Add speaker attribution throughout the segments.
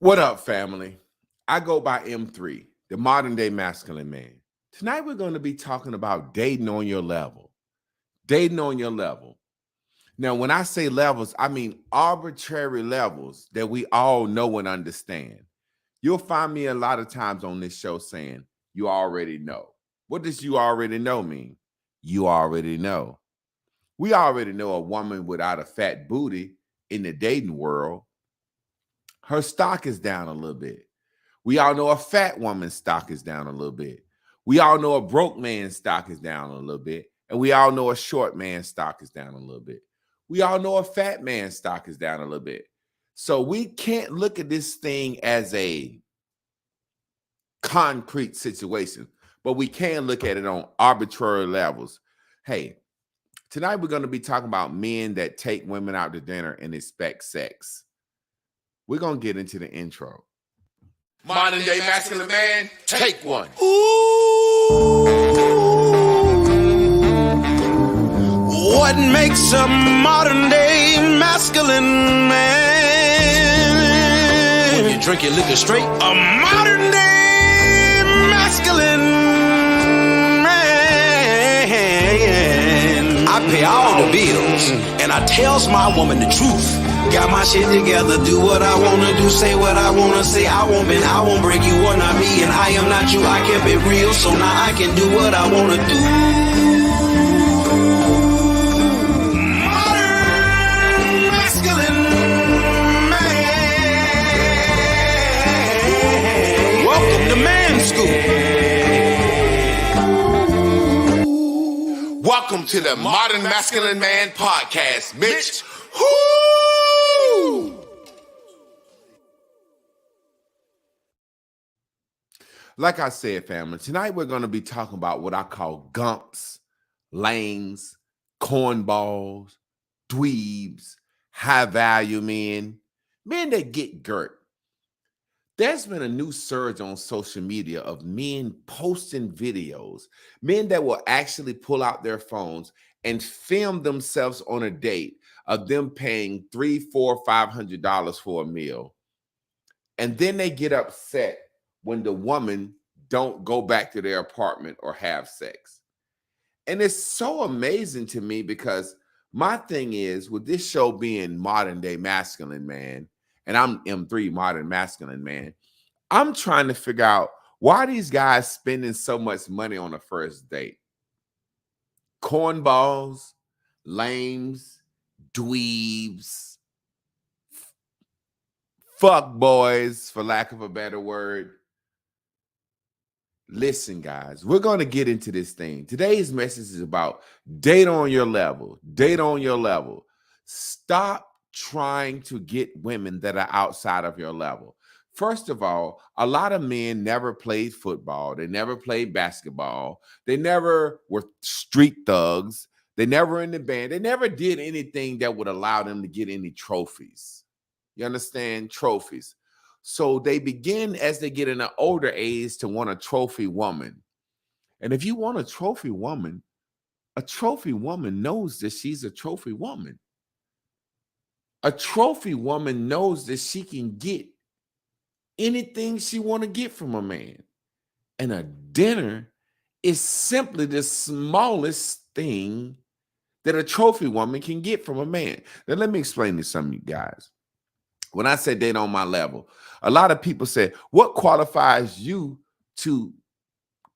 Speaker 1: What up, family? I go by M3, the modern day masculine man. Tonight, we're going to be talking about dating on your level. Dating on your level. Now, when I say levels, I mean arbitrary levels that we all know and understand. You'll find me a lot of times on this show saying, you already know. What does you already know mean? You already know. We already know a woman without a fat booty in the dating world, her stock is down a little bit. We all know a fat woman's stock is down a little bit. We all know a broke man's stock is down a little bit. And we all know a short man's stock is down a little bit. We all know a fat man's stock is down a little bit. So we can't look at this thing as a concrete situation, but we can look at it on arbitrary levels. Hey, tonight we're going to be talking about men that take women out to dinner and expect sex. We're going to get into the intro.
Speaker 2: Modern day masculine man, take one.
Speaker 3: Ooh, what makes a modern day masculine man? When you drink your liquor straight, a modern day masculine man. I pay all the bills and I tells my woman the truth. Got my shit together, do what I wanna do, say what I wanna say. I won't bend, I won't break, you are not me, and I am not you. I kept it real, so now I can do what I wanna do. Modern masculine man. Welcome to Man School.
Speaker 2: Welcome to the Modern Masculine Man Podcast, Mitch. Woo!
Speaker 1: Like I said, family, tonight we're going to be talking about what I call gumps, lames, cornballs, dweebs, high value men that get girt. There's been a new surge on social media of men posting videos, men that will actually pull out their phones and film themselves on a date of them paying $300, $400, $500 for a meal. And then they get upset when the woman don't go back to their apartment or have sex. And it's so amazing to me because my thing is, with this show being Modern Day Masculine Man, and I'm M3 Modern Masculine Man, I'm trying to figure out why these guys spending so much money on a first date. Cornballs, lames, dweebs, fuck boys, for lack of a better word. Listen, guys, we're going to get into this thing. Today's message is about date on your level. Date on your level. Stop trying to get women that are outside of your level. First of all, a lot of men never played football. They never played basketball. They never were street thugs. They never in the band. They never did anything that would allow them to get any trophies. You understand? Trophies. So they begin as they get in an older age to want a trophy woman. And if you want a trophy woman knows that she's a trophy woman. A trophy woman knows that she can get anything she want to get from a man. And a dinner is simply the smallest thing that a trophy woman can get from a man. Now, let me explain this to some of you guys. When I say date on my level, a lot of people say, what qualifies you to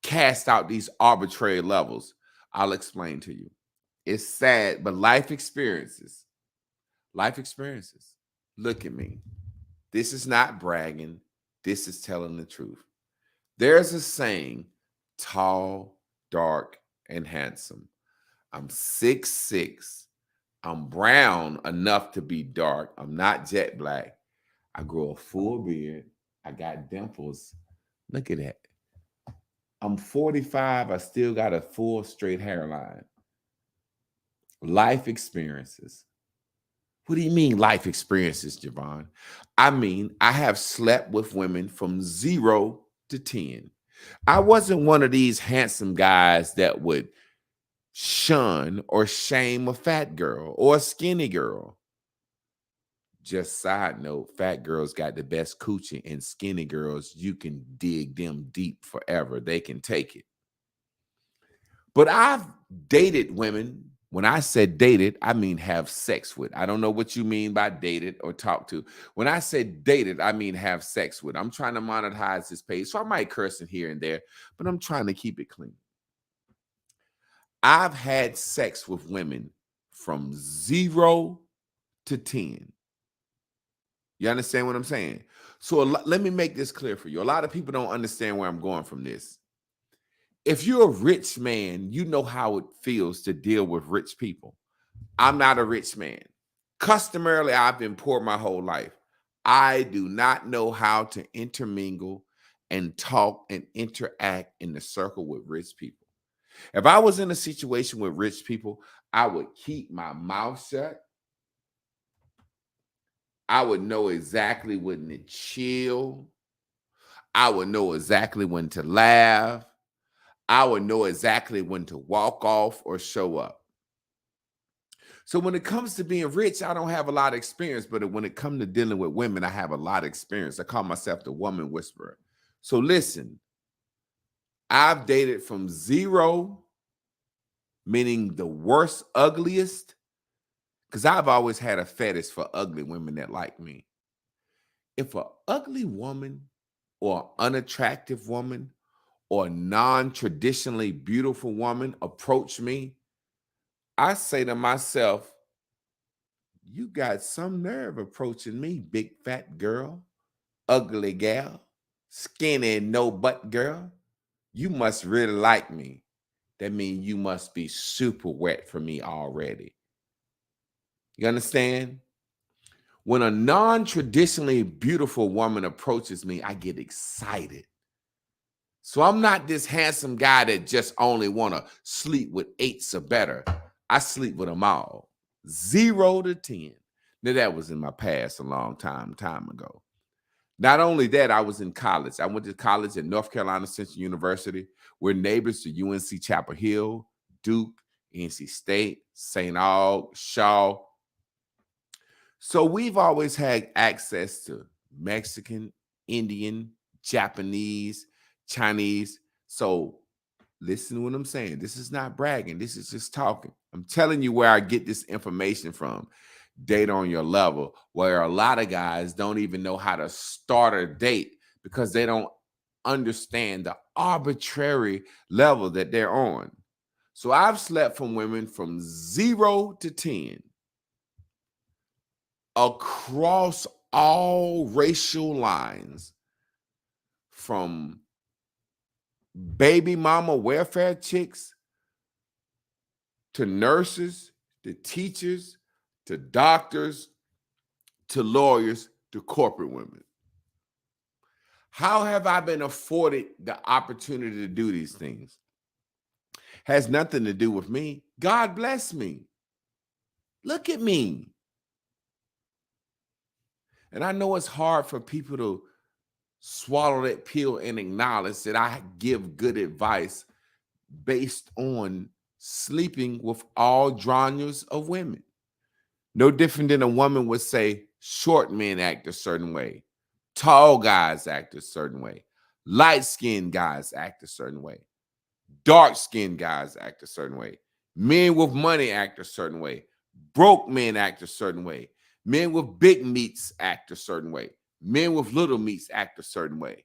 Speaker 1: cast out these arbitrary levels? I'll explain to you. It's sad, but life experiences. Look at me. This is not bragging. This is telling the truth. There's a saying, tall, dark, and handsome. I'm 6'6". I'm brown enough to be dark. I'm not jet black. I grow a full beard. I got dimples. Look at that. I'm 45. I still got a full straight hairline. Life experiences. What do you mean life experiences, Javon? I mean, I have slept with women from 0 to 10. I wasn't one of these handsome guys that would shun or shame a fat girl or a skinny girl. Just side note, fat girls got the best coochie, and skinny girls, you can dig them deep forever. They can take it. But I've dated women. When I said dated, I mean have sex with. I don't know what you mean by dated or talk to. When I said dated, I mean have sex with. I'm trying to monetize this page, so I might curse in here and there, but I'm trying to keep it clean. I've had sex with women from 0 to 10. You understand what I'm saying? So let me make this clear for you. A lot of people don't understand where I'm going from this. If you're a rich man, you know how it feels to deal with rich people. I'm not a rich man. Customarily, I've been poor my whole life. I do not know how to intermingle and talk and interact in the circle with rich people. If I was in a situation with rich people, I would keep my mouth shut. I would know exactly when to chill. I would know exactly when to laugh. I would know exactly when to walk off or show up. So when it comes to being rich, I don't have a lot of experience, but when it comes to dealing with women, I have a lot of experience. I call myself the woman whisperer. So listen, I've dated from 0, meaning the worst, ugliest, because I've always had a fetish for ugly women that like me. If an ugly woman or unattractive woman or non-traditionally beautiful woman approach me, I say to myself, you got some nerve approaching me, big fat girl, ugly gal, skinny no butt girl. You must really like me. That means you must be super wet for me already. You understand? When a non-traditionally beautiful woman approaches me, I get excited. So I'm not this handsome guy that just only want to sleep with 8s or better. I sleep with them all. 0 to 10. Now, that was in my past a long time ago. Not only that, I was in college. I went to college at North Carolina Central University. We're neighbors to UNC Chapel Hill, Duke, NC State, St. Aug, Shaw. So we've always had access to Mexican, Indian, Japanese, Chinese. So listen to what I'm saying. This is not bragging. This is just talking. I'm telling you where I get this information from. Date on your level, where a lot of guys don't even know how to start a date because they don't understand the arbitrary level that they're on. So I've slept from women from 0 to 10 across all racial lines, from baby mama welfare chicks to nurses to teachers to doctors to lawyers to corporate women. How have I been afforded the opportunity to do these things? Has nothing to do with me. God bless me. Look at me. And I know it's hard for people to swallow that pill and acknowledge that I give good advice based on sleeping with all genres of women. No different than a woman would say short men act a certain way, tall guys act a certain way, light-skinned guys act a certain way, dark-skinned guys act a certain way, men with money act a certain way, broke men act a certain way, men with big meats act a certain way, men with little meats act a certain way.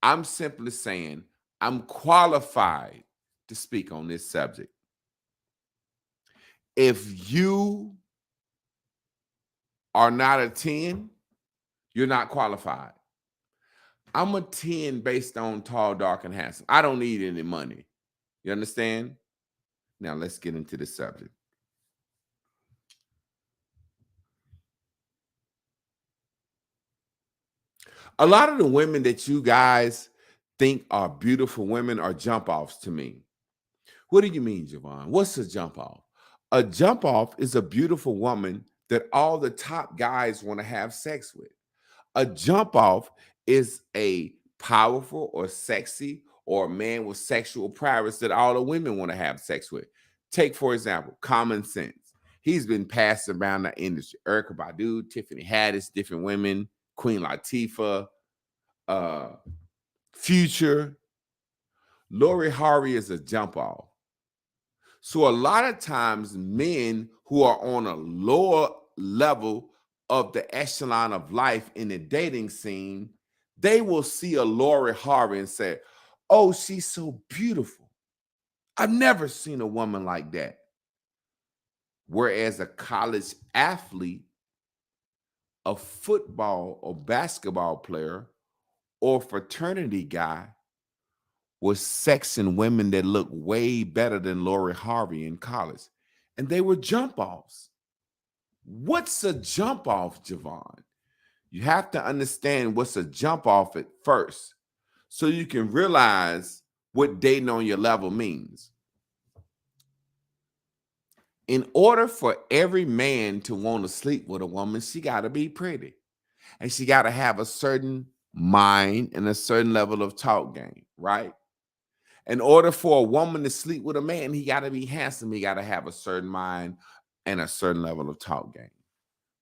Speaker 1: I'm simply saying I'm qualified to speak on this subject. If you are not a 10, you're not qualified. I'm a 10 based on tall, dark, and handsome. I don't need any money. You understand? Now let's get into the subject. A lot of the women that you guys think are beautiful women are jump offs to me. What do you mean, Javon? What's a jump off? A jump off is a beautiful woman that all the top guys want to have sex with. A jump off is a powerful or sexy or a man with sexual prowess that all the women want to have sex with. Take, for example, Common Sense. He's been passed around the industry. Erykah Badu, Tiffany Haddish, different women, Queen Latifah, Future. Lori Harvey is a jump off. So a lot of times men who are on a lower level of the echelon of life in the dating scene, they will see a Lori Harvey and say, oh, she's so beautiful. I've never seen a woman like that. Whereas a college athlete, a football or basketball player, or fraternity guy was sexing women that looked way better than Lori Harvey in college. And they were jump offs. What's a jump off, Javon? You have to understand what's a jump off at first so you can realize what dating on your level means. In order for every man to want to sleep with a woman, she got to be pretty. And she got to have a certain mind and a certain level of talk game, right? In order for a woman to sleep with a man, he got to be handsome. He got to have a certain mind and a certain level of talk game.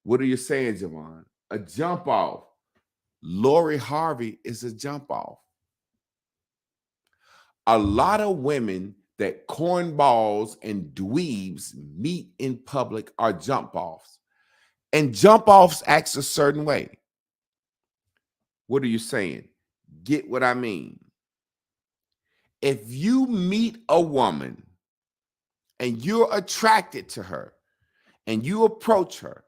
Speaker 1: What are you saying, Javon? A jump off. Lori Harvey is a jump off. A lot of women that cornballs and dweebs meet in public are jump offs. And jump offs act a certain way. What are you saying? Get what I mean? If you meet a woman and you're attracted to her and you approach her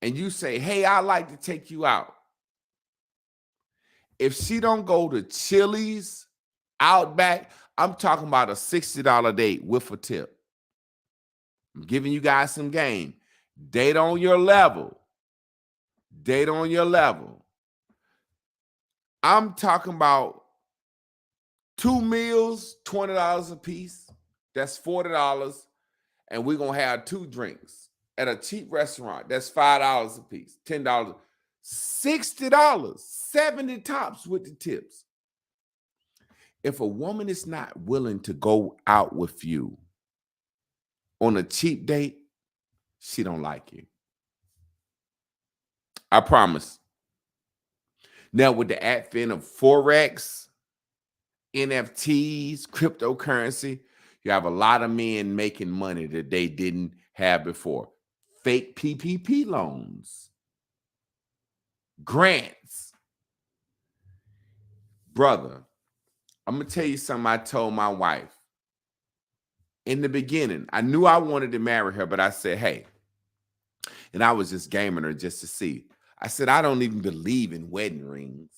Speaker 1: and you say, hey, I'd like to take you out. If she don't go to Chili's, Outback, I'm talking about a $60 date with a tip. I'm giving you guys some game. Date on your level. Date on your level. I'm talking about 2 meals, $20 a piece. That's $40. And we're going to have 2 drinks at a cheap restaurant. That's $5 a piece, $10, $60, 70 tops with the tips. If a woman is not willing to go out with you on a cheap date, she don't like you. I promise. Now, with the advent of Forex, NFTs, cryptocurrency, you have a lot of men making money that they didn't have before. Fake PPP loans, grants. Brother, I'm going to tell you something I told my wife. In the beginning, I knew I wanted to marry her, but I said, hey, and I was just gaming her just to see. I said, I don't even believe in wedding rings.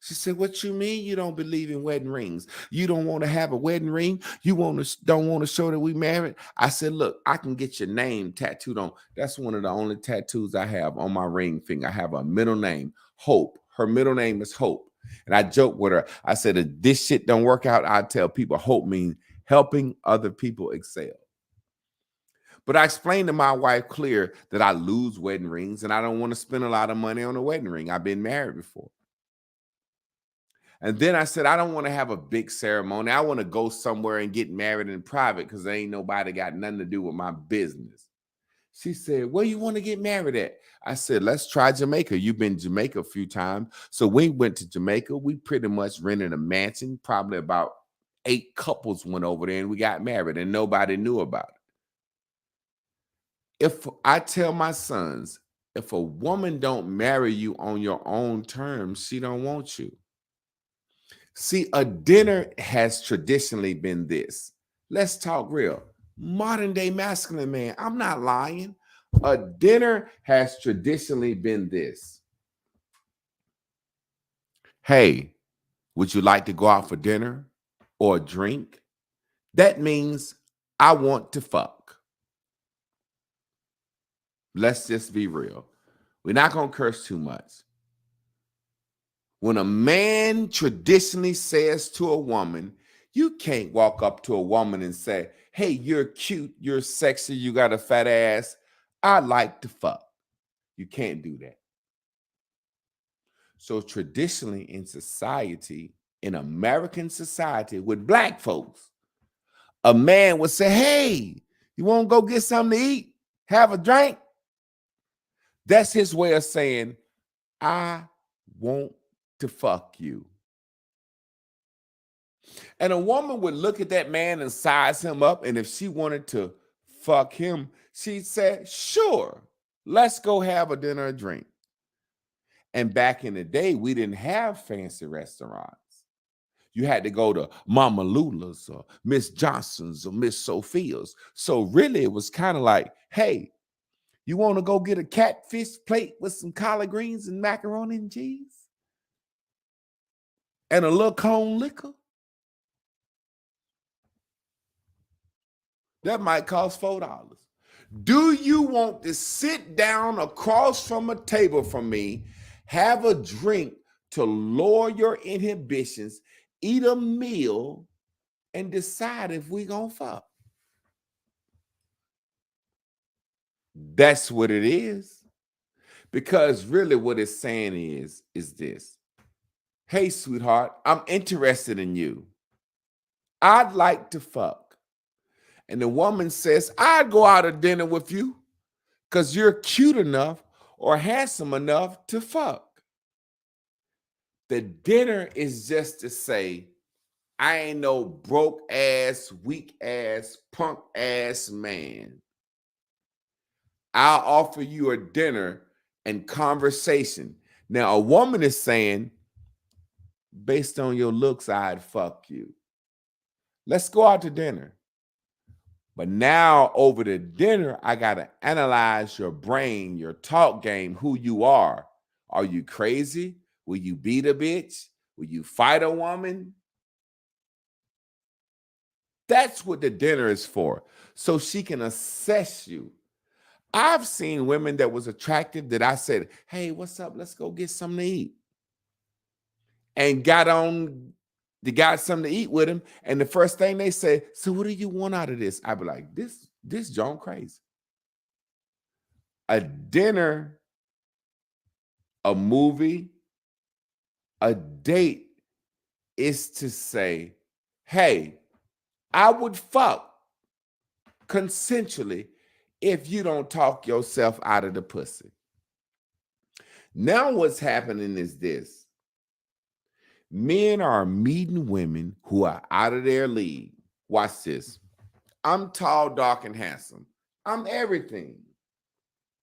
Speaker 1: She said, what you mean you don't believe in wedding rings? You don't want to have a wedding ring? You don't want to show that we married? I said, look, I can get your name tattooed on. That's one of the only tattoos I have on my ring finger. I have a middle name, Hope. Her middle name is Hope. And I joked with her. I said, if this shit don't work out, I tell people hope means helping other people excel. But I explained to my wife clear that I lose wedding rings and I don't want to spend a lot of money on a wedding ring. I've been married before. And then I said, I don't want to have a big ceremony. I want to go somewhere and get married in private because there ain't nobody got nothing to do with my business. She said, where you want to get married at? I said, let's try Jamaica. You've been to Jamaica a few times. So we went to Jamaica. We pretty much rented a mansion. Probably about 8 couples went over there and we got married and nobody knew about it. If I tell my sons, if a woman don't marry you on your own terms, she don't want you. See, a dinner has traditionally been this. Let's talk real. Modern day masculine man. I'm not lying. A dinner has traditionally been this. Hey, would you like to go out for dinner or a drink? That means I want to fuck. Let's just be real. We're not going to curse too much. When a man traditionally says to a woman, you can't walk up to a woman and say, hey, you're cute, you're sexy, you got a fat ass, I like to fuck. You can't do that. So traditionally in society, in American society with black folks, a man would say, hey, You want to go get something to eat? Have a drink? That's his way of saying, I want to fuck you. And a woman would look at that man and size him up. And if she wanted to fuck him, she'd say, sure, let's go have a dinner or drink. And back in the day, we didn't have fancy restaurants. You had to go to Mama Lula's or Miss Johnson's or Miss Sophia's. So really, it was kind of like, hey, you want to go get a catfish plate with some collard greens and macaroni and cheese? And a little cone liquor? That might cost $4. Do you want to sit down across from a table from me, have a drink to lower your inhibitions, eat a meal, and decide if we gonna fuck? That's what it is. Because really what it's saying is this. Hey, sweetheart, I'm interested in you. I'd like to fuck. And the woman says, I'd go out to dinner with you because you're cute enough or handsome enough to fuck. The dinner is just to say, I ain't no broke ass, weak ass, punk ass man. I'll offer you a dinner and conversation. Now, a woman is saying, based on your looks, I'd fuck you. Let's go out to dinner. But now over the dinner, I got to analyze your brain, your talk game, who you are. Are you crazy? Will you beat a bitch? Will you fight a woman? That's what the dinner is for, so she can assess you. I've seen women that was attractive that I said, hey, what's up? Let's go get something to eat. And got something to eat with him. And the first thing they say, so what do you want out of this? I'd be like, this John crazy. A dinner, a movie, a date is to say, hey, I would fuck consensually if you don't talk yourself out of the pussy. Now what's happening is this. Men are meeting women who are out of their league. Watch this. I'm tall, dark, and handsome. I'm everything.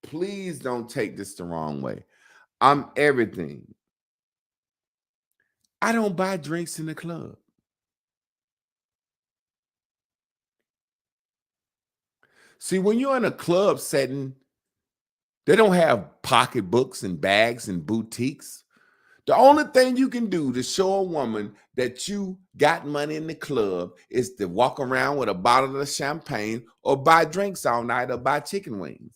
Speaker 1: Please don't take this the wrong way. I'm everything. I don't buy drinks in the club. See, when you're in a club setting, they don't have pocketbooks and bags and boutiques. The only thing you can do to show a woman that you got money in the club is to walk around with a bottle of champagne or buy drinks all night or buy chicken wings.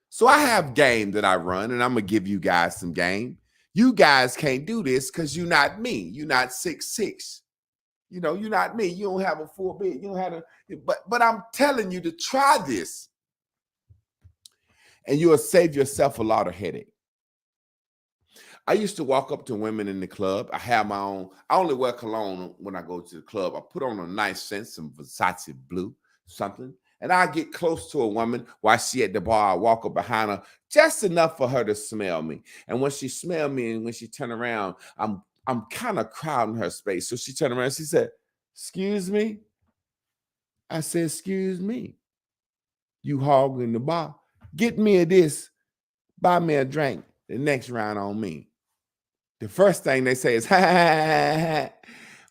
Speaker 1: So I have game that I run, and I'm going to give you guys some game. You guys can't do this because you're not me. You're not 6'6". You know, you're not me. You don't have a full bed. You don't have a, but I'm telling you to try this. And you'll save yourself a lot of headache. I used to walk up to women in the club. I have my own. I only wear cologne when I go to the club. I put on a nice scent, some Versace blue, something. And I get close to a woman while she at the bar. I walk up behind her just enough for her to smell me. And when she smelled me and when she turned around, I'm kind of crowding her space. So she turned around and she said, excuse me? I said, excuse me. You hogging the bar. Get me a this. Buy me a drink. The next round on me. The first thing they say is, ha, ha, ha, ha.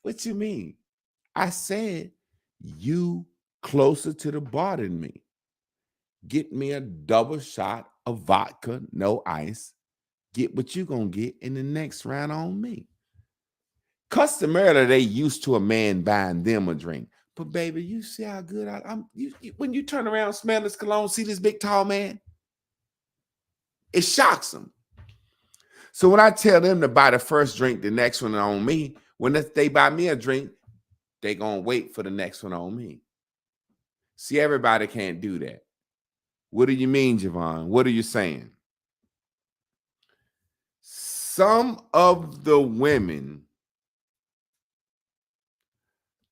Speaker 1: What you mean? I said, you closer to the bar than me. Get me a double shot of vodka, no ice. Get what you gonna get in the next round on me. Customarily, they used to a man buying them a drink. But baby, you see how good I'm. When you turn around, smell this cologne, see this big tall man, it shocks them. So when I tell them to buy the first drink, the next one on me, when they buy me a drink, they gonna wait for the next one on me. See, everybody can't do that. What do you mean, Javon? What are you saying? Some of the women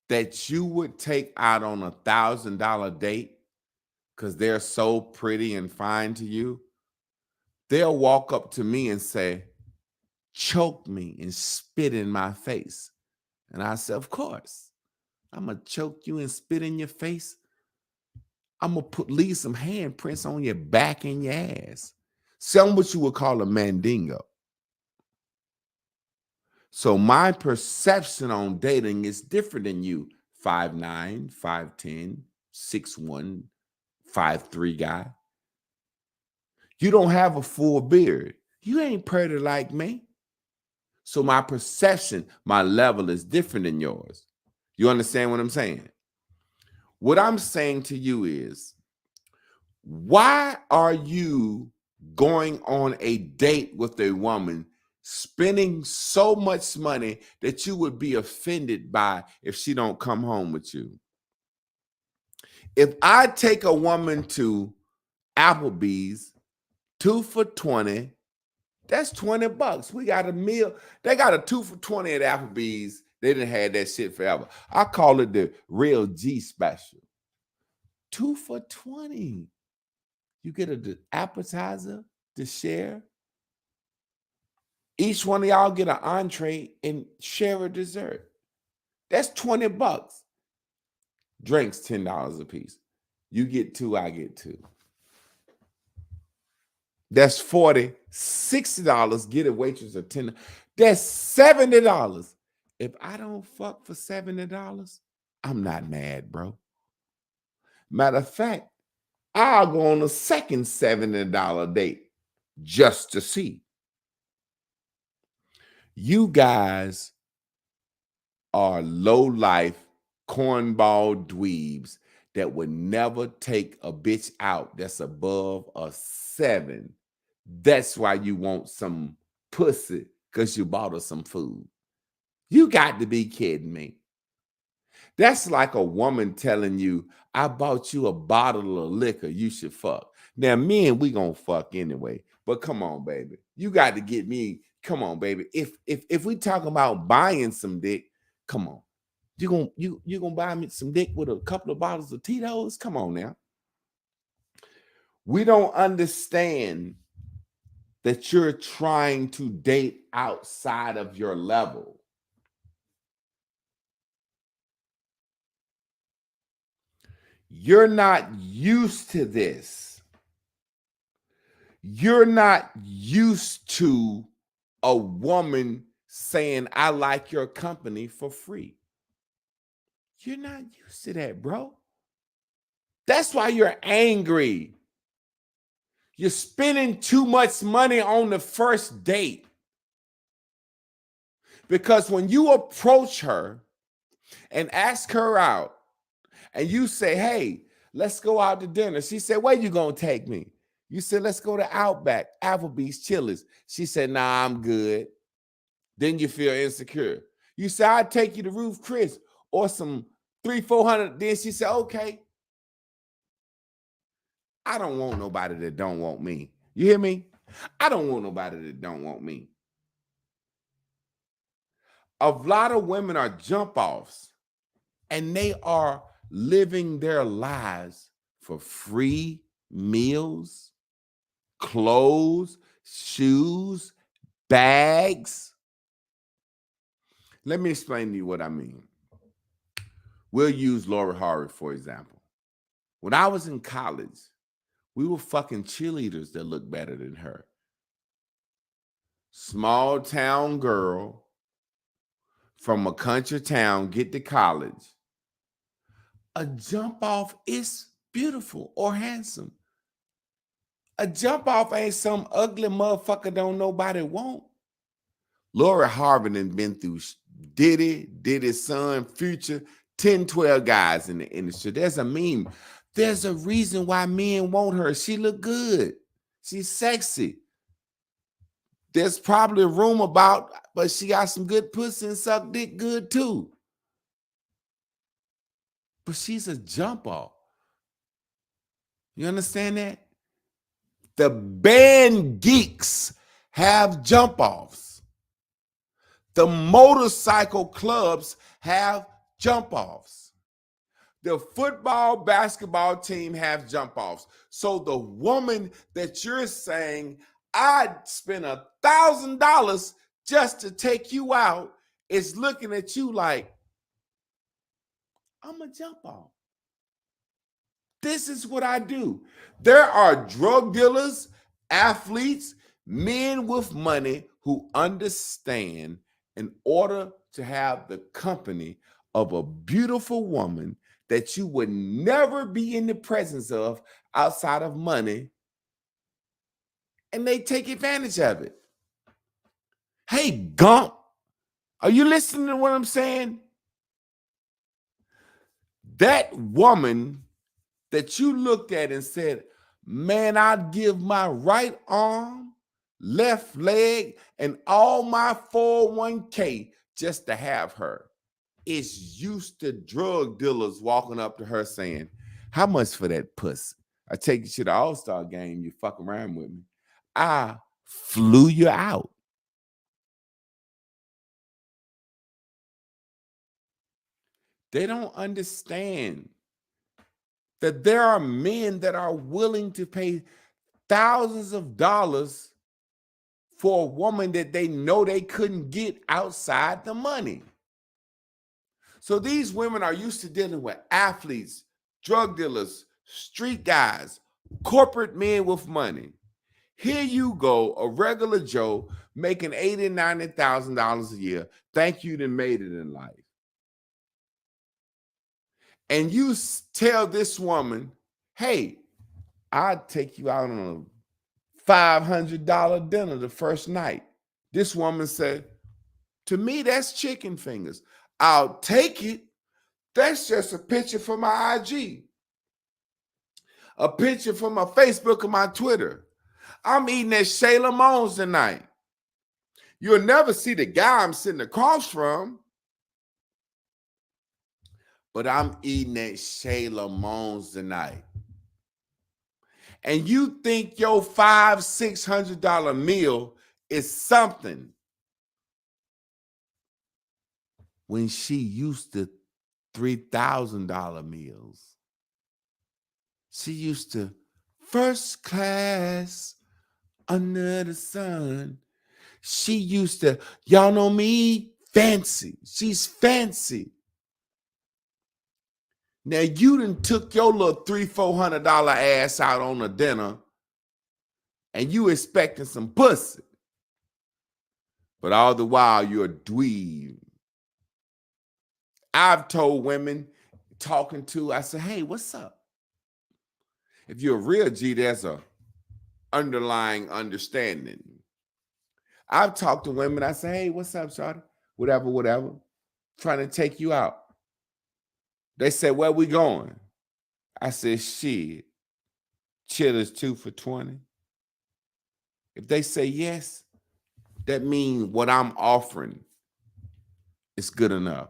Speaker 1: that you would take out on $1,000 date, because they're so pretty and fine to you, they'll walk up to me and say, choke me and spit in my face. And I said, of course, I'm going to choke you and spit in your face. I'm going to leave some handprints on your back and your ass. Some what you would call a mandingo. So my perception on dating is different than you. 5'9", 5'10", 6'1", 5'3" guy. You don't have a full beard. You ain't pretty like me. So my perception, my level is different than yours. You understand what I'm saying? What I'm saying to you is, why are you going on a date with a woman spending so much money that you would be offended by if she don't come home with you? If I take a woman to Applebee's, 2 for $20, that's $20. We got a meal. They got a 2 for $20 at Applebee's. They didn't have that shit forever. I call it the real G special. 2 for $20. You get an appetizer to share. Each one of y'all get an entree and share a dessert. That's $20. Drinks $10 a piece. You get 2, I get 2. That's $40, $60. Get a waitress of $10. That's $70. If I don't fuck for $70, I'm not mad, bro. Matter of fact, I'll go on a second $70 date just to see. You guys are low-life, cornball dweebs that would never take a bitch out that's above a 7. That's why you want some pussy, because you bought her some food. You got to be kidding me. That's like a woman telling you, I bought you a bottle of liquor, you should fuck. Now, men, we gonna fuck anyway. But come on, baby. You got to get me. Come on, baby. If we talk about buying some dick, come on. You gonna buy me some dick with a couple of bottles of Tito's? Come on now. We don't understand that you're trying to date outside of your level. You're not used to this. You're not used to a woman saying, I like your company for free. You're not used to that, bro. That's why you're angry. You're spending too much money on the first date. Because when you approach her and ask her out, and you say, hey, let's go out to dinner. She said, where you gonna take me? You said, let's go to Outback, Applebee's, Chili's. She said, nah, I'm good. Then you feel insecure. You say, I'll take you to Ruth Chris or some $300-400. Then she said, okay. I don't want nobody that don't want me. You hear me? I don't want nobody that don't want me. A lot of women are jump offs, and they are living their lives for free meals, clothes, shoes, bags. Let me explain to you what I mean. We'll use Lori Harvey, for example. When I was in college, we were fucking cheerleaders that looked better than her. Small town girl from a country town get to college. A jump off is beautiful or handsome. A jump off ain't some ugly motherfucker don't nobody want. Lori Harvey done been through Diddy's son, Future, 10, 12 guys in the industry. There's a meme. There's a reason why men want her. She look good. She's sexy. There's probably a room about, but she got some good pussy and suck dick good too. But she's a jump off. You understand that? The band geeks have jump offs. The motorcycle clubs have jump offs. The football, basketball team have jump offs. So the woman that you're saying, I'd spend $1,000 just to take you out, is looking at you like, I'm a jump off. This is what I do. There are drug dealers, athletes, men with money who understand in order to have the company of a beautiful woman that you would never be in the presence of outside of money, and they take advantage of it. Hey, Gump, are you listening to what I'm saying? That woman that you looked at and said, man, I'd give my right arm, left leg, and all my 401k just to have her, is used to drug dealers walking up to her saying, how much for that pussy? I take you to the All-Star game, you fuck around with me. I flew you out. They don't understand that there are men that are willing to pay thousands of dollars for a woman that they know they couldn't get outside the money. So these women are used to dealing with athletes, drug dealers, street guys, corporate men with money. Here you go, a regular Joe making $80,000, $90,000 a year. Think you done made it in life. And you tell this woman, hey, I'd take you out on a $500 dinner the first night. This woman said, to me, that's chicken fingers. I'll take it. That's just a picture for my IG, a picture for my Facebook or my Twitter. I'm eating at Chez Lamone's tonight. You'll never see the guy I'm sitting across from, but I'm eating at Chez Lamone's tonight. And you think your $500-$600 meal is something when she used to $3,000 meals. She used to first class under the sun. She used to, y'all know me, fancy. She's fancy. Now you done took your little $300-$400 ass out on a dinner and you expecting some pussy. But all the while you're a dweeb. I've told women talking to, I said, hey, what's up? If you're a real G, there's a underlying understanding. I've talked to women, I say, hey, what's up, shawty? Whatever. Trying to take you out. They said, where we going? I said, shit, Chillers 2 for $20. If they say yes, that means what I'm offering is good enough.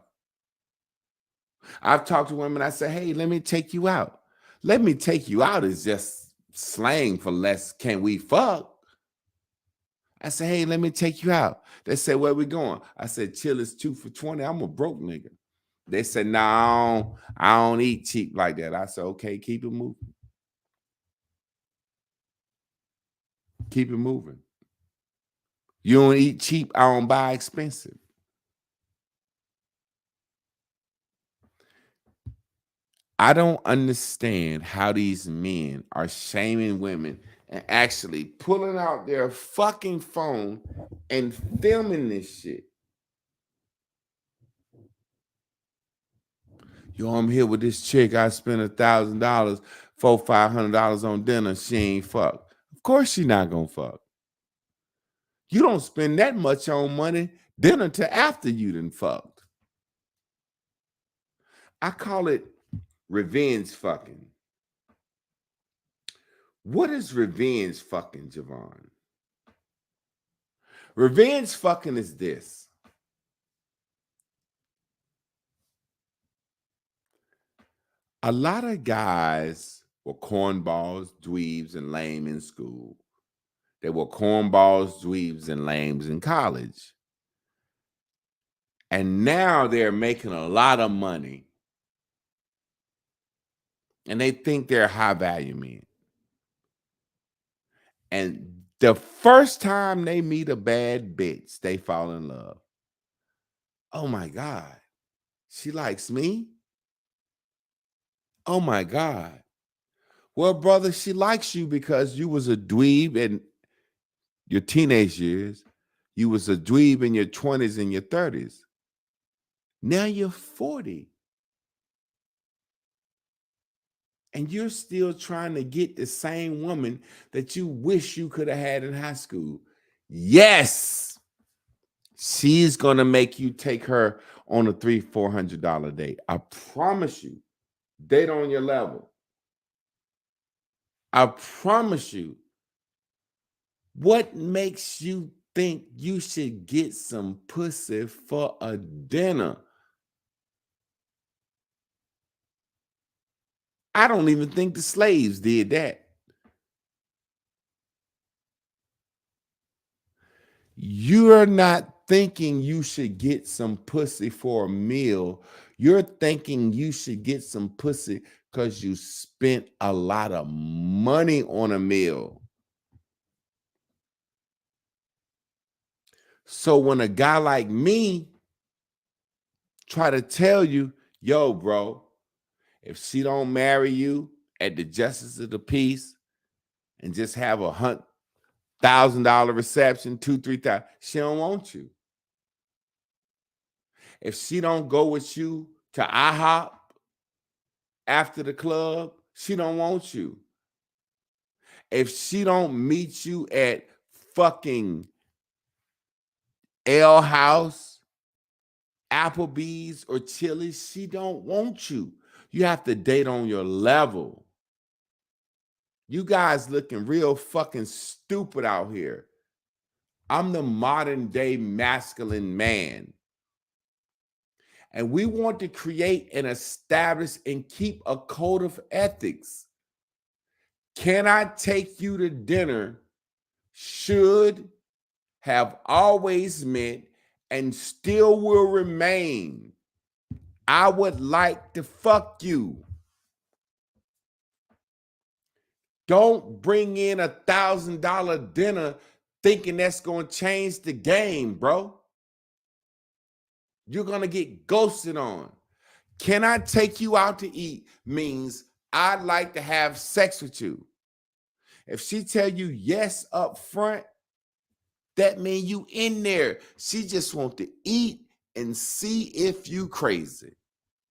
Speaker 1: I've talked to women, I say, hey, let me take you out. Let me take you out is just slang for less can we fuck. I say, hey, let me take you out. They say, where we going? I said, Chillers 2 for $20. I'm a broke nigga. They said, no, I don't eat cheap like that. I said, okay, keep it moving. Keep it moving. You don't eat cheap, I don't buy expensive. I don't understand how these men are shaming women and actually pulling out their fucking phone and filming this shit. Yo, I'm here with this chick. I spent $1,000, $500 on dinner. She ain't fuck. Of course she not gonna fuck. You don't spend that much on money dinner till after you done fucked. I call it revenge fucking. What is revenge fucking, Javon? Revenge fucking is this. A lot of guys were cornballs, dweebs, and lame in school. They were cornballs, dweebs, and lames in college. And now they're making a lot of money. and they think they're high value men. And the first time they meet a bad bitch, they fall in love. Oh my God, she likes me? Oh my God. Well, brother, she likes you because you was a dweeb in your teenage years. You was a dweeb in your 20s and your 30s. Now you're 40. And you're still trying to get the same woman that you wish you could have had in high school. Yes, she's gonna make you take her on a $300-400 date. I promise you. Date on your level. I promise you. What makes you think you should get some pussy for a dinner? I don't even think the slaves did that. You're not thinking you should get some pussy for a meal. You're thinking you should get some pussy because you spent a lot of money on a meal. So when a guy like me try to tell you, yo, bro, if she don't marry you at the justice of the peace and just have a $1,000 reception, 2-3,000, she don't want you. If she don't go with you to IHOP after the club, she don't want you. If she don't meet you at fucking Ale House, Applebee's, or Chili's, she don't want you. You have to date on your level. You guys looking real fucking stupid out here. I'm the modern day masculine man. And we want to create and establish and keep a code of ethics. Can I take you to dinner? Should, have always meant, and still will remain. I would like to fuck you. Don't bring in $1,000 dinner thinking that's going to change the game, bro. You're going to get ghosted on. Can I take you out to eat means I'd like to have sex with you. If she tell you yes up front, that means you in there. She just want to eat and see if you crazy.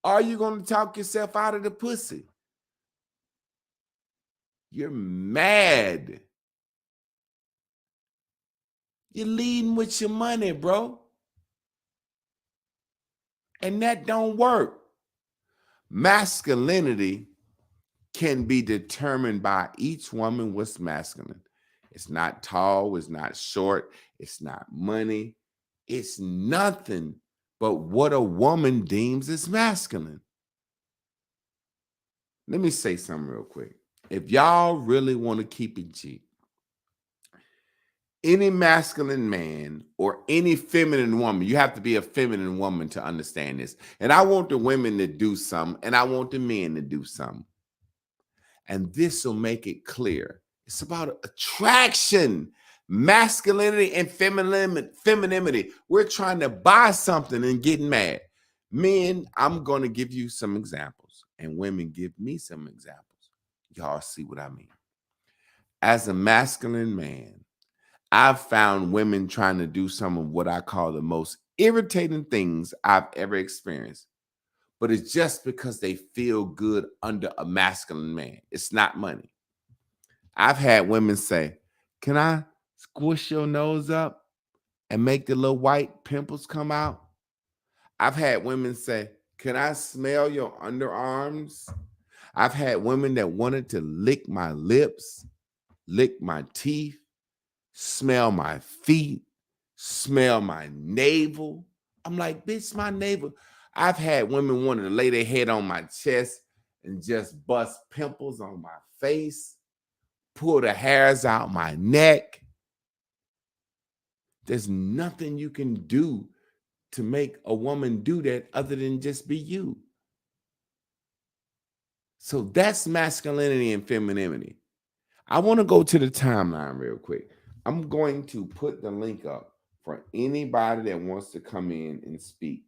Speaker 1: Are you going to talk yourself out of the pussy? You're mad. You're leading with your money, bro. And that don't work. Masculinity can be determined by each woman what's masculine. It's not tall, it's not short, it's not money. It's nothing but what a woman deems as masculine. Let me say something real quick. If y'all really want to keep it G, any masculine man or any feminine woman, you have to be a feminine woman to understand this. And I want the women to do something, and I want the men to do something. And this will make it clear. It's about attraction, masculinity, and femininity. We're trying to buy something and getting mad. Men, I'm going to give you some examples, and women give me some examples. Y'all see what I mean. As a masculine man, I've found women trying to do some of what I call the most irritating things I've ever experienced. But it's just because they feel good under a masculine man. It's not money. I've had women say, can I squish your nose up and make the little white pimples come out? I've had women say, can I smell your underarms? I've had women that wanted to lick my lips, lick my teeth, smell my feet, smell my navel. I'm like, bitch, my navel. I've had women wanting to lay their head on my chest and just bust pimples on my face, pull the hairs out my neck. There's nothing you can do to make a woman do that other than just be you. So that's masculinity and femininity. I want to go to the timeline real quick. I'm going to put the link up for anybody that wants to come in and speak.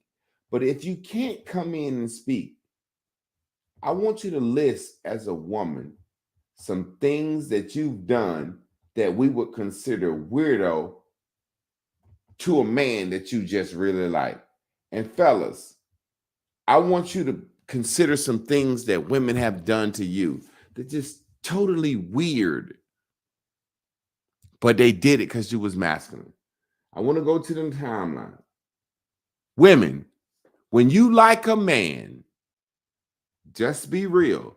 Speaker 1: But if you can't come in and speak, I want you to list as a woman some things that you've done that we would consider weirdo to a man that you just really like. And fellas, I want you to consider some things that women have done to you that just totally weird, but they did it because you was masculine. I want to go to the timeline. Women, when you like a man, just be real.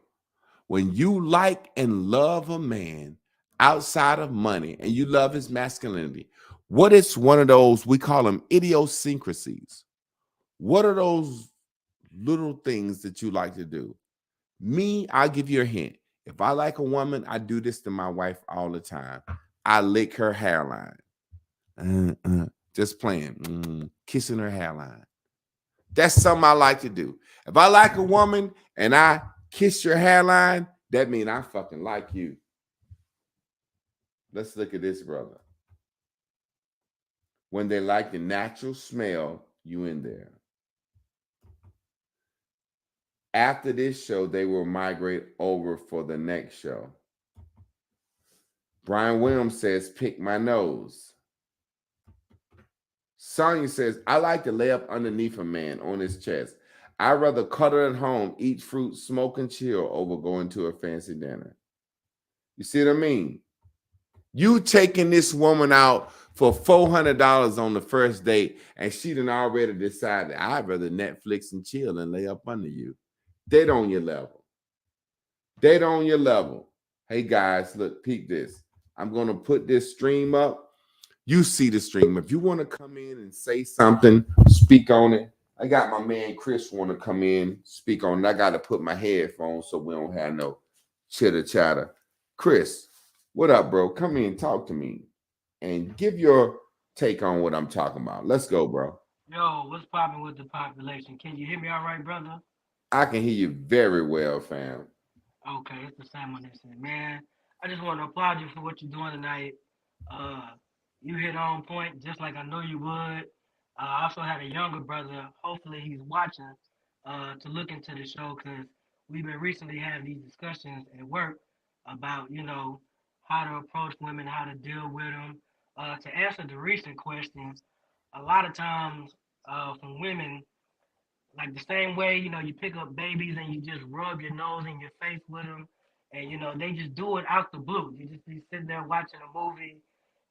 Speaker 1: When you like and love a man outside of money and you love his masculinity, what is one of those, we call them idiosyncrasies? What are those little things that you like to do? Me, I'll give you a hint. If I like a woman, I do this to my wife all the time. I lick her hairline. Just playing, kissing her hairline. That's something I like to do. If I like a woman and I kiss your hairline, that means I fucking like you. Let's look at this, brother. When they like the natural smell, you in there. After this show, they will migrate over for the next show. Brian Williams says, pick my nose. Sonya says, I like to lay up underneath a man on his chest. I'd rather cuddle at home, eat fruit, smoke, and chill over going to a fancy dinner. You see what I mean? You taking this woman out for $400 on the first date, and she done already decided, I'd rather Netflix and chill and lay up under you. They on your level. They on your level. Hey, guys, look, peek this. I'm going to put this stream up. You see the stream. If you want to come in and say something, speak on it. I got my man Chris want to come in, speak on it. I got to put my headphones so we don't have no chitter chatter. Chris, what up, bro? Come in, talk to me, and give your take on what I'm talking about. Let's go, bro.
Speaker 4: Yo, what's popping with the population? Can you hear me all right, brother?
Speaker 1: I can hear you very well, fam.
Speaker 4: Okay, it's the same on this end, man. I just want to applaud you for what you're doing tonight. Uh, you hit on point just like I know you would. I also had a younger brother. Hopefully, he's watching to look into the show because we've been recently having these discussions at work about how to approach women, how to deal with them. To answer the recent questions, a lot of times from women like the same way, you pick up babies and you just rub your nose in your face with them, and they just do it out the blue. You just be sitting there watching a movie,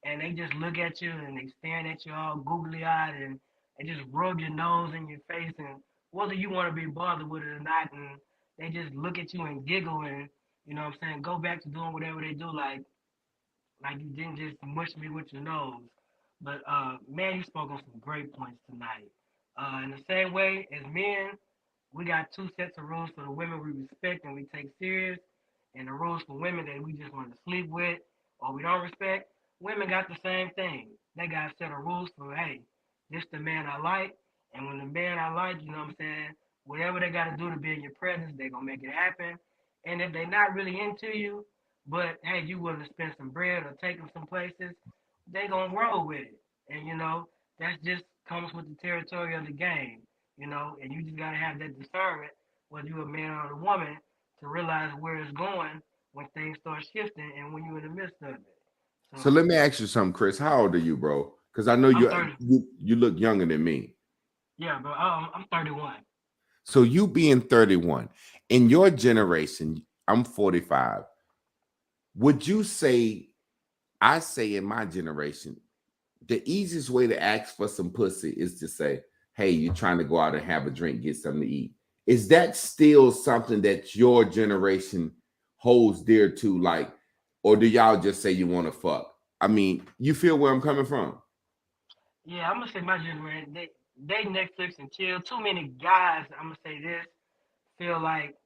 Speaker 4: and they just look at you and they staring at you all googly eyed, and they just rub your nose in your face, and whether you want to be bothered with it or not, and they just look at you and giggle, and what I'm saying, go back to doing whatever they do, like you didn't just mush me with your nose. But man, you spoke on some great points tonight. In the same way as men, we got two sets of rules for the women we respect and we take serious, and the rules for women that we just want to sleep with or we don't respect. Women got the same thing. They got a set of rules for, hey, this the man I like, and when the man I like, what I'm saying, whatever they got to do to be in your presence, they gonna make it happen. And if they not really into you, but hey, you willing to spend some bread or take them some places, they gonna roll with it. And that just comes with the territory of the game. And you just gotta have that discernment, whether you're a man or a woman, to realize where it's going when things start shifting and when you're in the midst of it.
Speaker 1: So
Speaker 4: So
Speaker 1: let me ask you something, Chris. How old are you, bro? Because I know
Speaker 4: I'm
Speaker 1: you,
Speaker 4: 30.
Speaker 1: you you look younger than me.
Speaker 4: Yeah, but I'm 31.
Speaker 1: So you being 31, in your generation, I'm 45. Would you say, I say in my generation, the easiest way to ask for some pussy is to say, hey, you're trying to go out and have a drink, get something to eat. Is that still something that your generation holds dear to? Like, or do y'all just say you want to fuck? I mean, you feel where I'm coming from?
Speaker 4: Yeah, I'm gonna say my generation, they Netflix and chill. Too many guys, I'm gonna say this, feel like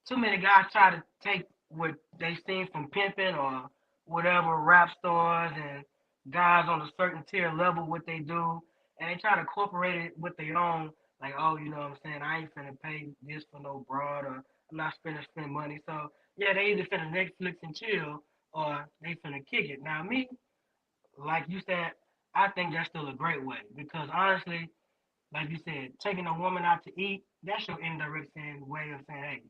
Speaker 4: too many guys try to take what they seen from pimping or whatever rap stars and guys on a certain tier level what they do, and they try to incorporate it with their own. Like, oh, you know what I'm saying? I ain't finna pay this for no broad, or I'm not spend money. So yeah, they either finna Netflix and chill or they finna kick it. Now me, like you said, I think that's still a great way because honestly, like you said, taking a woman out to eat, that's your indirect way of saying, hey,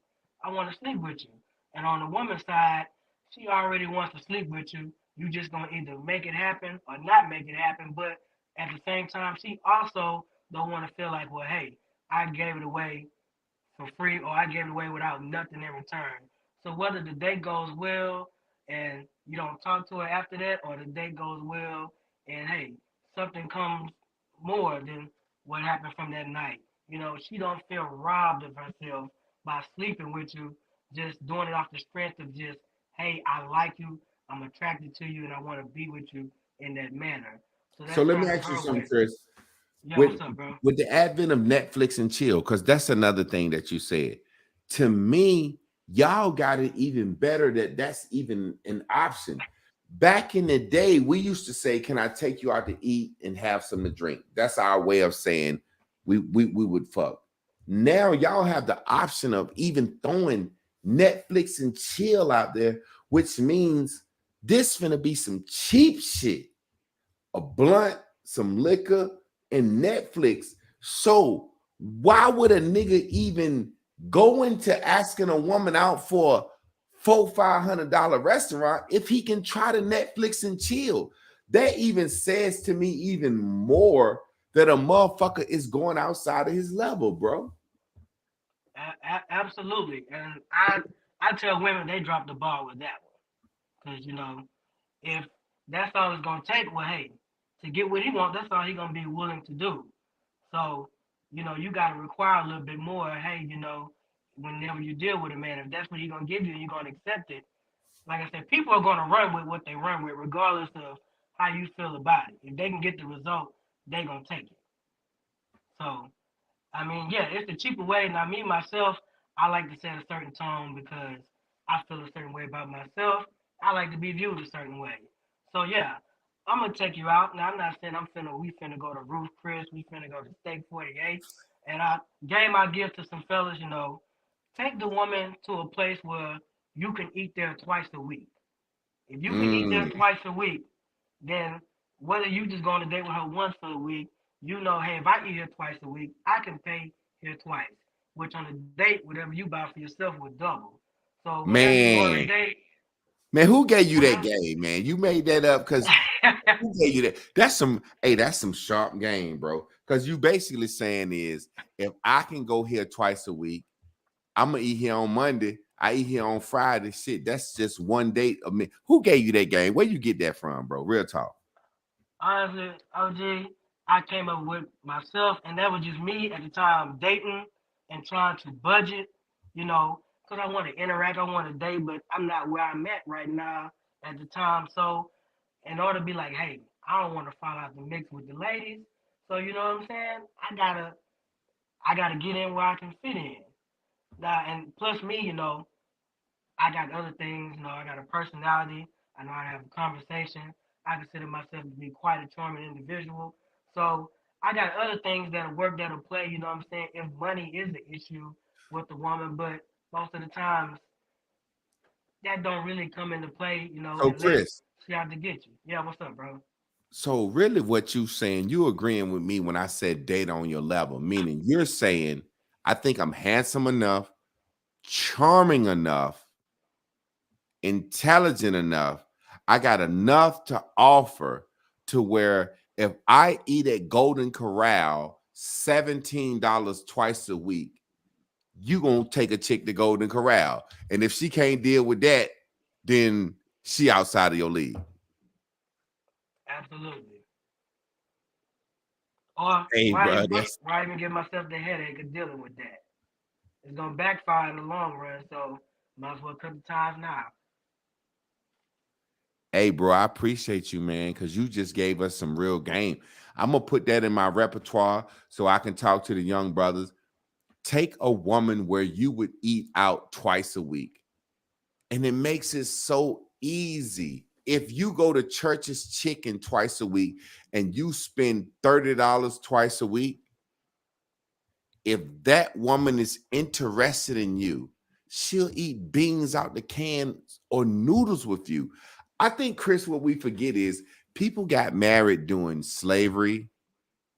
Speaker 4: I want to sleep with you. And on the woman's side, she already wants to sleep with you. You just gonna either make it happen or not make it happen. But at the same time, she also don't want to feel like, well, hey, I gave it away for free or I gave it away without nothing in return. So whether the date goes well and you don't talk to her after that, or the date goes well and hey, something comes more than what happened from that night. You know, she don't feel robbed of herself by sleeping with you, just doing it off the strength of just, hey, I like you, I'm attracted to you, and I want to be with you in that manner. So
Speaker 1: So
Speaker 4: that's
Speaker 1: let me
Speaker 4: kind of
Speaker 1: ask you
Speaker 4: her
Speaker 1: something,
Speaker 4: way.
Speaker 1: Chris.
Speaker 4: Yeah,
Speaker 1: with
Speaker 4: what's up, bro?
Speaker 1: with the advent of Netflix and chill, because that's another thing that you said. To me, y'all got it even better that that's even an option. Back in the day, we used to say, "Can I take you out to eat and have something to drink?" That's our way of saying we would fuck. Now y'all have the option of even throwing Netflix and chill out there, which means this finna be some cheap shit, a blunt, some liquor, and Netflix. So why would a nigga even go into asking a woman out for $400-500 restaurant if he can try to Netflix and chill? That even says to me even more that a motherfucker is going outside of his level, bro.
Speaker 4: Absolutely, and I tell women they drop the ball with that one because if that's all it's gonna take, well, hey, to get what he wants, that's all he gonna be willing to do. So you gotta require a little bit more. Hey, whenever you deal with a man, if that's what he gonna give you, you're gonna accept it. Like I said, people are gonna run with what they run with, regardless of how you feel about it. If they can get the result, they gonna take it. So I mean, yeah, it's the cheaper way. Now, me myself, I like to set a certain tone because I feel a certain way about myself. I like to be viewed a certain way. So yeah, I'm gonna take you out. Now, I'm not saying we finna go to Ruth Chris, we finna go to Steak 48. And game I give to some fellas, take the woman to a place where you can eat there twice a week. If you can eat there
Speaker 1: Mm,
Speaker 4: twice a week, then whether you just go on a date with her once for a week, hey, if I eat here twice a week, I can pay here twice. Which on a date, whatever you buy for yourself would double. So whenever you go on a
Speaker 1: man.
Speaker 4: date,
Speaker 1: Man, who gave you that
Speaker 4: whenever
Speaker 1: game, man? You made that up because who gave you that? That's some sharp game, bro. Because you basically saying is if I can go here twice a week, I'm gonna eat here on Monday. I eat here on Friday. Shit, that's just one date a minute. Who gave you that game? Where you get that from, bro? Real talk.
Speaker 4: honestly, OG, I came up with myself, and that was just me at the time dating and trying to budget, because I want to interact, I want to date, but I'm not where I'm at right now at the time. So in order to be like, hey, I don't want to fall out the mix with the ladies. So you know what I'm saying? I gotta get in where I can fit in. Now and plus me, I got other things, I got a personality, I know how to have a conversation. I consider myself to be quite a charming individual. So I got other things that'll work, that'll play, you know what I'm saying, if money is the issue with the woman, but most of the times that don't really come into play,
Speaker 1: So,
Speaker 4: unless
Speaker 1: Chris,
Speaker 4: she out to get you. Yeah, what's up, bro?
Speaker 1: so really what you saying, you agreeing with me when I said date on your level, meaning you're saying, I think I'm handsome enough, charming enough, intelligent enough. I got enough to offer to where if I eat at Golden Corral $17 twice a week, you gonna take a chick to Golden Corral. And if she can't deal with that, then she outside of your league.
Speaker 4: Absolutely. Or
Speaker 1: Hey, bro, that's
Speaker 4: why even give myself the headache of dealing with that? It's gonna backfire in the long run, so might as well cut the ties now.
Speaker 1: hey, bro, I appreciate you, man, because you just gave us some real game. I'm gonna put that in my repertoire so I can talk to the young brothers. Take a woman where you would eat out twice a week. And it makes it so easy. If you go to Church's Chicken twice a week and you spend $30 twice a week, if that woman is interested in you, she'll eat beans out the can or noodles with you. I think, Chris, what we forget is people got married during slavery,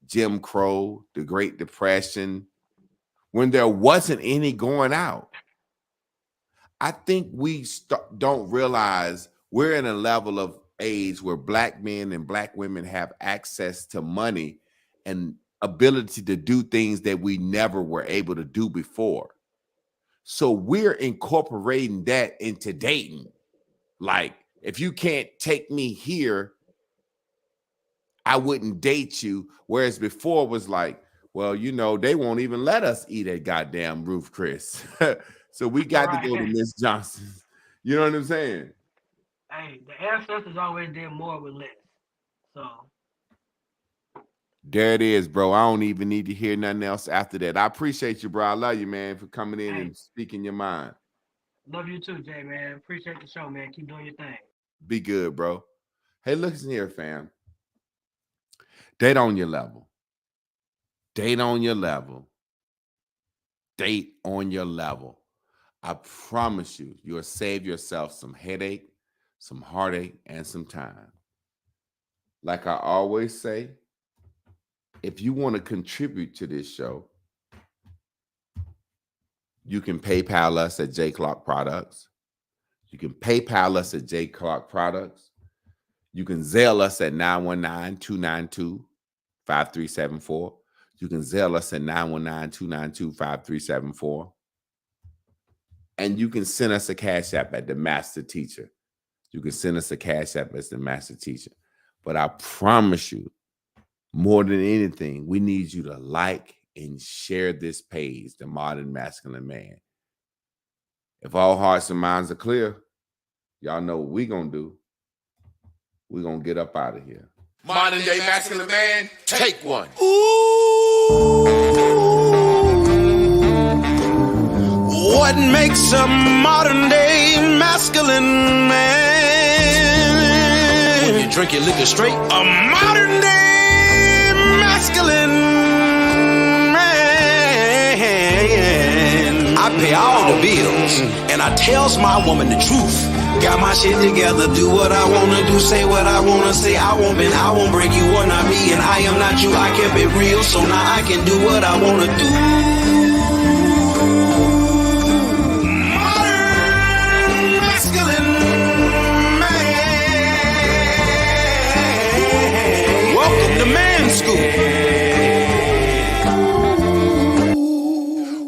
Speaker 1: Jim Crow, the Great Depression, when there wasn't any going out. I think we don't realize we're in a level of age where Black men and Black women have access to money and ability to do things that we never were able to do before. So we're incorporating that into dating. Like, if you can't take me here, I wouldn't date you. Whereas before it was like, well, you know, they won't even let us eat at goddamn Ruth Chris. So we got to go to Miss Johnson. You know what I'm saying?
Speaker 4: Hey, the ancestors always did more with less. So
Speaker 1: there it is, bro. I don't even need to hear nothing else after that. I appreciate you, bro. I love you, man, for coming in and speaking your mind.
Speaker 4: Love you too, Jay, man. Appreciate the show, man. Keep doing your thing.
Speaker 1: Be good, bro. Hey, listen here, fam. Date on your level. Date on your level. Date on your level. I promise you, you'll save yourself some headache, some heartache, and some time. Like I always say, if you want to contribute to this show, you can PayPal us at J Clark Products. You can PayPal us at J Clark Products. You can Zelle us at 919-292-5374. You can Zelle us at 919-292-5374. And you can send us a Cash App at the Master Teacher. You can send us a Cash App as the Master Teacher. But I promise you, more than anything, we need you to like and share this page, The Modern Masculine Man. If all hearts and minds are clear, y'all know what we're going to do. We're going to get up out of here.
Speaker 2: Modern day masculine man, take one.
Speaker 3: What makes a modern day masculine man? When you drink your liquor straight, a modern day masculine man. I pay all the bills and I tells my woman the truth. Got my shit together, do what I wanna do, say what I wanna say. I won't bend, I won't break, you are not me and I am not you. I kept it real, so now I can do what I wanna do. Modern masculine man. Welcome to Man School.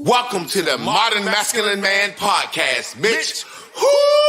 Speaker 2: Welcome to the Modern Masculine Man Podcast, Mitch. Woo!